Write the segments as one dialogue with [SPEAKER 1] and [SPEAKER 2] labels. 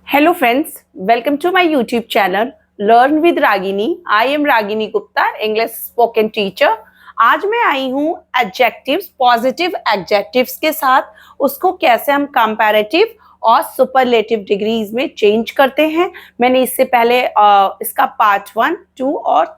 [SPEAKER 1] Hello friends, welcome to my YouTube channel Learn with Ragini. I am Ragini Gupta, English spoken teacher. आज मैं आई हूँ adjectives, positive adjectives के साथ उसको कैसे हम कंपैरेटिव और सुपरलेटिव डिग्रीज में चेंज करते हैं। मैंने इससे पहले इसका पार्ट 1, 2 और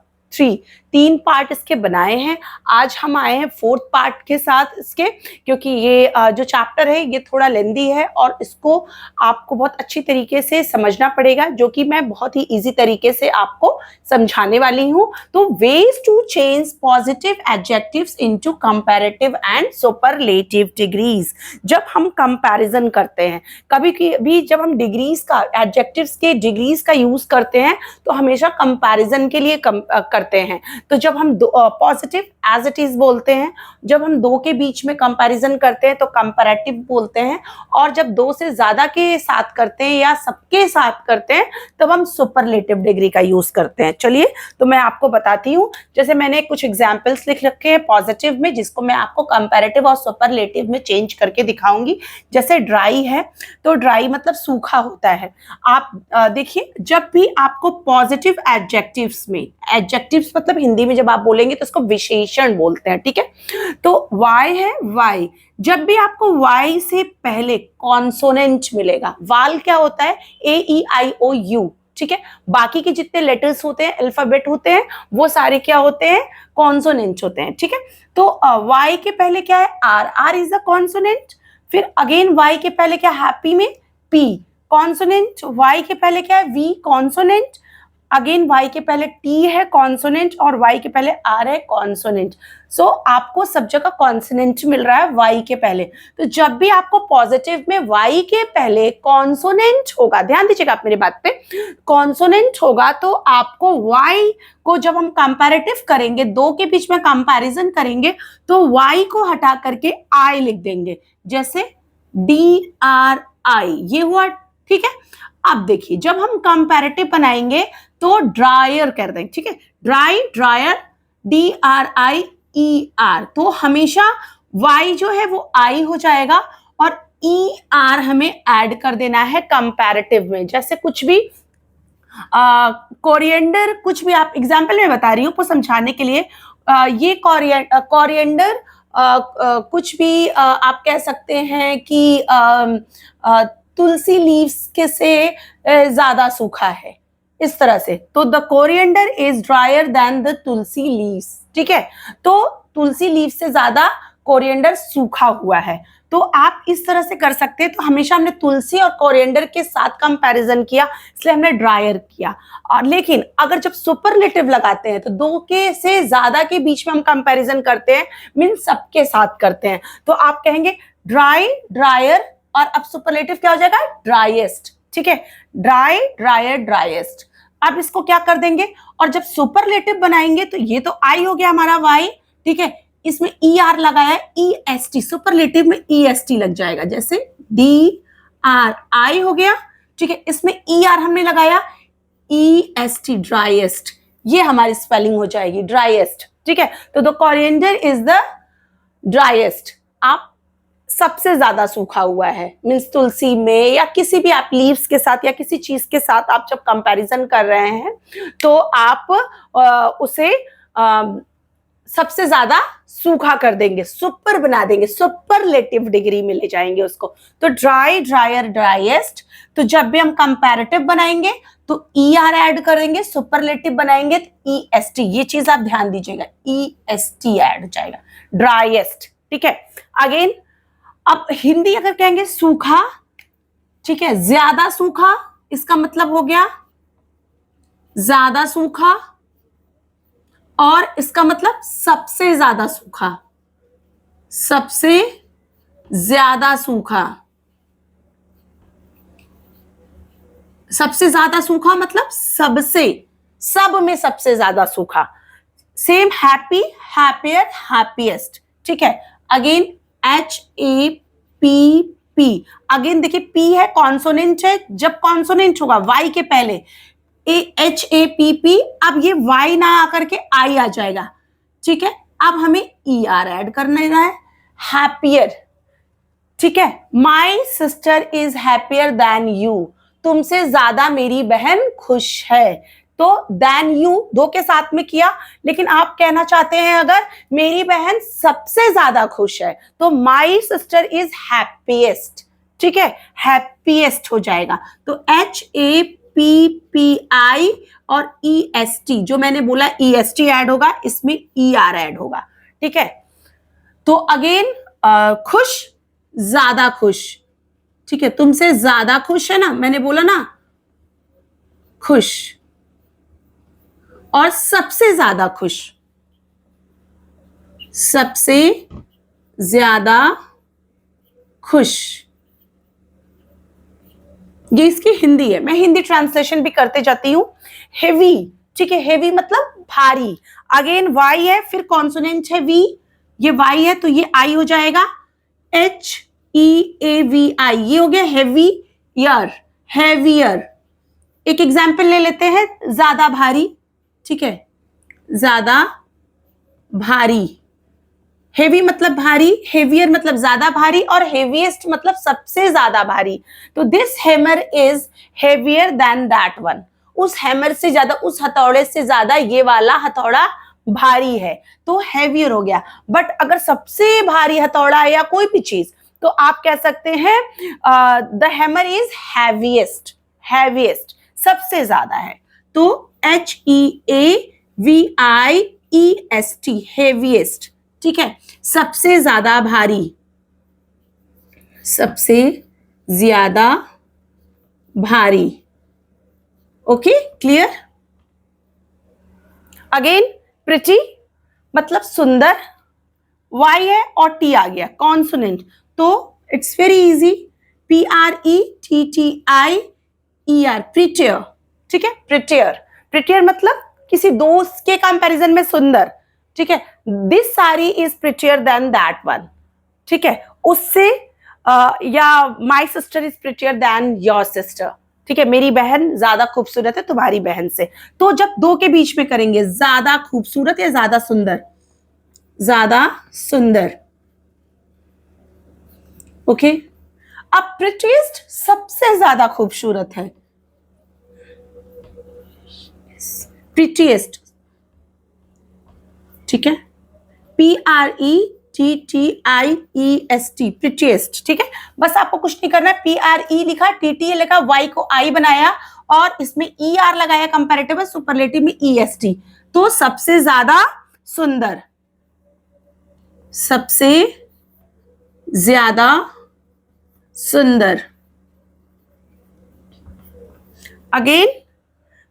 [SPEAKER 1] 3 पार्ट इसके बनाए हैं। आज हम आए हैं 4th पार्ट के साथ इसके, क्योंकि ये जो चैप्टर है ये थोड़ा लेंदी है और इसको आपको बहुत अच्छी तरीके से समझना पड़ेगा, जो कि मैं बहुत ही इजी तरीके से आपको समझाने वाली हूँ। तो ways to change positive adjectives into comparative and superlative degrees. जब हम कंपैरिजन करते हैं, कभी भी जब हम डिग्रीज का, एडजेक्टिव्स के डिग्रीज का यूज करते हैं तो हमेशा कंपैरिजन के लिए करते हैं। तो जब हम पॉजिटिव एज इट इज बोलते हैं, जब हम दो के बीच में कंपैरिजन करते हैं तो कंपैरेटिव बोलते हैं, और जब दो से ज्यादा के साथ करते हैं या सबके साथ करते हैं तब हम सुपरलेटिव डिग्री का यूज करते हैं। चलिए तो मैं आपको बताती हूँ। जैसे मैंने कुछ एग्जांपल्स लिख रखे हैं पॉजिटिव में, जिसको मैं आपको कंपैरेटिव और सुपरलेटिव में चेंज करके दिखाऊंगी। जैसे ड्राई है तो ड्राई मतलब सूखा होता है। आप देखिए, जब भी आपको पॉजिटिव एडजेक्टिव्स में, एडजेक्टिव्स मतलब हिंदी में जब आप बोलेंगे तो इसको विशेषण बोलते हैं, ठीक है। तो वाई है, वाई, जब भी आपको वाई से पहले कॉन्सोनेंट मिलेगा, वाल क्या होता है, AEIOU, ठीक है। बाकी के जितने लेटर्स होते हैं, अल्फाबेट होते हैं, वो सारे क्या होते हैं, कॉन्सोनेंट होते हैं, ठीक है। तो वाई के पहले क्या है, R, R is a consonant. फिर अगेन वाई के पहले क्या, हैप्पी में पी कॉन्सोनेंट, वाई के पहले क्या है, वी कॉन्सोनेंट, अगेन वाई के पहले टी है कॉन्सोनेंट, और वाई के पहले आर है कॉन्सोनेंट। सो आपको सब जगह कॉन्सोनेंट मिल रहा है वाई के पहले। तो जब भी आपको पॉजिटिव में वाई के पहले कॉन्सोनेंट होगा, ध्यान दीजिएगा आप मेरी बात पे, कॉन्सोनेंट होगा तो आपको वाई को जब हम कंपैरेटिव करेंगे, दो के बीच में कंपैरिजन करेंगे, तो वाई को हटा करके आई लिख देंगे, जैसे DRI, ये हुआ, ठीक है। अब देखिए, जब हम कंपैरेटिव बनाएंगे तो ड्रायर कर देंगे, ठीक है, ड्राई, ड्रायर, DRIER, तो हमेशा Y जो है वो I हो जाएगा और ER हमें ऐड कर देना है कंपैरेटिव में। जैसे कुछ भी कोरिएंडर, कुछ भी, आप एग्जाम्पल में बता रही हूँ आपको समझाने के लिए। ये कोरिएंडर, कुछ भी आप कह सकते हैं कि तुलसी लीव्स के से ज्यादा सूखा है, इस तरह से। तो the coriander is dryer than the tulsi leaves, ठीक है। तो तुलसी लीव्स से ज्यादा कोरिएंडर सूखा हुआ है। तो आप इस तरह से कर सकते हैं। तो हमेशा हमने तुलसी और कोरिएंडर के साथ कंपैरिजन किया, इसलिए हमने ड्रायर किया। और लेकिन अगर जब सुपरलेटिव लगाते हैं तो दो के से ज्यादा के बीच में हम कंपैरिजन करते हैं, मीन सबके साथ करते हैं, तो आप कहेंगे ड्राई, ड्रायर, और अब सुपरलेटिव क्या हो जाएगा, ड्राईएस्ट, ठीक है, ड्राई, ड्रायर, ड्राईएस्ट। अब इसको क्या कर देंगे, और जब सुपरलेटिव बनाएंगे तो ये तो आई हो गया हमारा वाई, ठीक है, इसमें ER लगाया है, EST, सुपरलेटिव में EST लग जाएगा, जैसे DRI हो गया, ठीक है। इसमें ER हमने लगाया, EST, ड्राईएस्ट, ये हमारी स्पेलिंग हो जाएगी, ड्राईएस्ट, ठीक है। तो द कोरिएंडर इज द ड्राईएस्ट, आप सबसे ज्यादा सूखा हुआ है, मीन्स तुलसी में या किसी भी आप लीव्स के साथ या किसी चीज के साथ आप जब कंपैरिजन कर रहे हैं तो आप उसे सबसे ज्यादा सूखा कर देंगे, सुपर बना देंगे, सुपरलेटिव डिग्री में ले जाएंगे उसको। तो ड्राई, ड्रायर, ड्राईएस्ट। तो जब भी हम कंपैरेटिव बनाएंगे तो ER ऐड करेंगे, सुपरलेटिव बनाएंगे तो EST, ये चीज आप ध्यान दीजिएगा, EST ऐड हो जाएगा, ड्राईएस्ट, ठीक है। अगेन अब हिंदी अगर कहेंगे सूखा, ठीक है, ज्यादा सूखा, इसका मतलब हो गया ज्यादा सूखा, और इसका मतलब सबसे ज्यादा सूखा, सबसे ज्यादा सूखा, सबसे ज्यादा सूखा मतलब सबसे, सब में सबसे ज्यादा सूखा। सेम हैप्पी, हैप्पियर, हैप्पीएस्ट, ठीक है। अगेन HAPP, अगेन देखिए P है, कॉन्सोनेंट है, जब कॉन्सोनेंट होगा Y के पहले HAPP, अब ये Y ना आकर के I आ जाएगा, ठीक है। अब हमें ER ऐड करना है, हैप्पियर, ठीक है। My sister is happier than you, तुमसे ज्यादा मेरी बहन खुश है। तो देन यू दो के साथ में किया, लेकिन आप कहना चाहते हैं अगर मेरी बहन सबसे ज्यादा खुश है तो माई सिस्टर इज हैप्पीएस्ट। ठीक है, हैप्पीएस्ट हो जाएगा। तो HAPPI और EST, जो मैंने बोला EST ऐड होगा, इसमें ER ऐड होगा। ठीक है, तो अगेन खुश, ज्यादा खुश। ठीक है, तुमसे ज्यादा खुश है ना, मैंने बोला ना खुश, और सबसे ज्यादा खुश, सबसे ज्यादा खुश, ये इसकी हिंदी है। मैं हिंदी ट्रांसलेशन भी करते जाती हूं। हेवी, ठीक है, हेवी मतलब भारी। अगेन वाई है, फिर कॉन्सोनेंट है वी, ये वाई है तो ये आई हो जाएगा, HEAVI, ये हो गया हेवी ईयर, हैवियर। एक एग्जाम्पल ले लेते हैं, ज्यादा भारी। ठीक है, ज्यादा भारी, हेवी मतलब भारी, हेवियर मतलब ज्यादा भारी, और हेवीएस्ट मतलब सबसे ज्यादा भारी। तो this hammer is heavier than that one, उस हैमर से ज्यादा, उस हथौड़े से ज्यादा ये वाला हथौड़ा भारी है, तो हेवियर हो गया। बट अगर सबसे भारी हथौड़ा है या कोई भी चीज, तो आप कह सकते हैं the hammer is heaviest, heaviest सबसे ज्यादा है। तो HEAVIEST, हेवीएस्ट। ठीक है, सबसे ज्यादा भारी, सबसे ज्यादा भारी। Okay, clear. अगेन प्रिटी मतलब सुंदर, वाई है और टी आ गया कॉन्सोनेंट, तो it's very easy, PRETTIER, prettier. ठीक है, प्रिटियर, प्रिटियर मतलब किसी दोस्त के कंपैरिजन में सुंदर। ठीक है, this sari is prettier then that one. ठीक है, उससे या my sister is prettier then your sister. ठीक है, मेरी बहन ज्यादा खूबसूरत है तुम्हारी बहन से। तो जब दो के बीच में करेंगे, ज्यादा खूबसूरत या ज्यादा सुंदर, ज्यादा सुंदर। ओके, अब प्रिटीएस्ट सबसे ज्यादा खूबसूरत है, प्रिटीएस्ट। ठीक है, PRETTIEST, प्रिटीएस्ट। ठीक है, बस आपको कुछ नहीं करना है, PRE लिखा, TTA लिखा, Y को I बनाया और इसमें ER लगाया, कंपैरेटिव सुपरलेटिव में EST। तो सबसे ज्यादा सुंदर, सबसे ज्यादा सुंदर। अगेन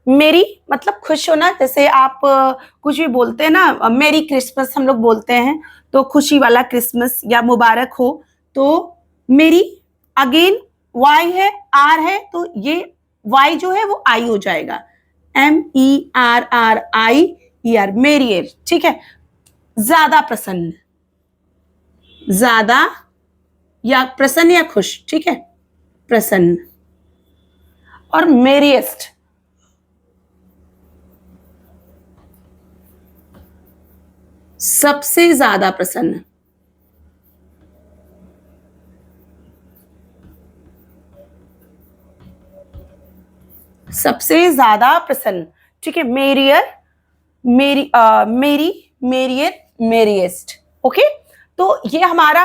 [SPEAKER 1] मेरी मतलब खुश होना, जैसे आप कुछ भी बोलते हैं ना, मेरी क्रिसमस हम लोग बोलते हैं, तो खुशी वाला क्रिसमस या मुबारक हो। तो मेरी अगेन वाई है, आर है, तो ये वाई जो है वो आई हो जाएगा, MERRIER, मेरियर। ठीक है, ज्यादा प्रसन्न, ज्यादा या प्रसन्न या खुश। ठीक है, प्रसन्न। और मेरिएस्ट, सबसे ज्यादा प्रसन्न, सबसे ज्यादा प्रसन्न। ठीक है, मेरियर, मेरी मेरियर, मेरिएस्ट। ओके, तो ये हमारा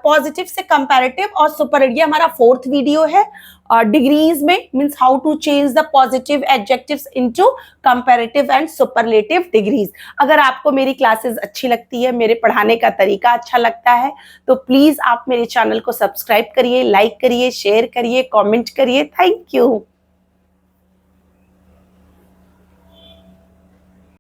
[SPEAKER 1] पॉजिटिव से कंपैरेटिव और सुपर, ये हमारा फोर्थ वीडियो है डिग्रीज में, means how to change the positive adjectives into comparative and superlative degrees. अगर आपको मेरी क्लासेस अच्छी लगती है, मेरे पढ़ाने का तरीका अच्छा लगता है, तो प्लीज आप मेरे चैनल को सब्सक्राइब करिए, लाइक करिए, शेयर करिए, कमेंट करिए। Thank you.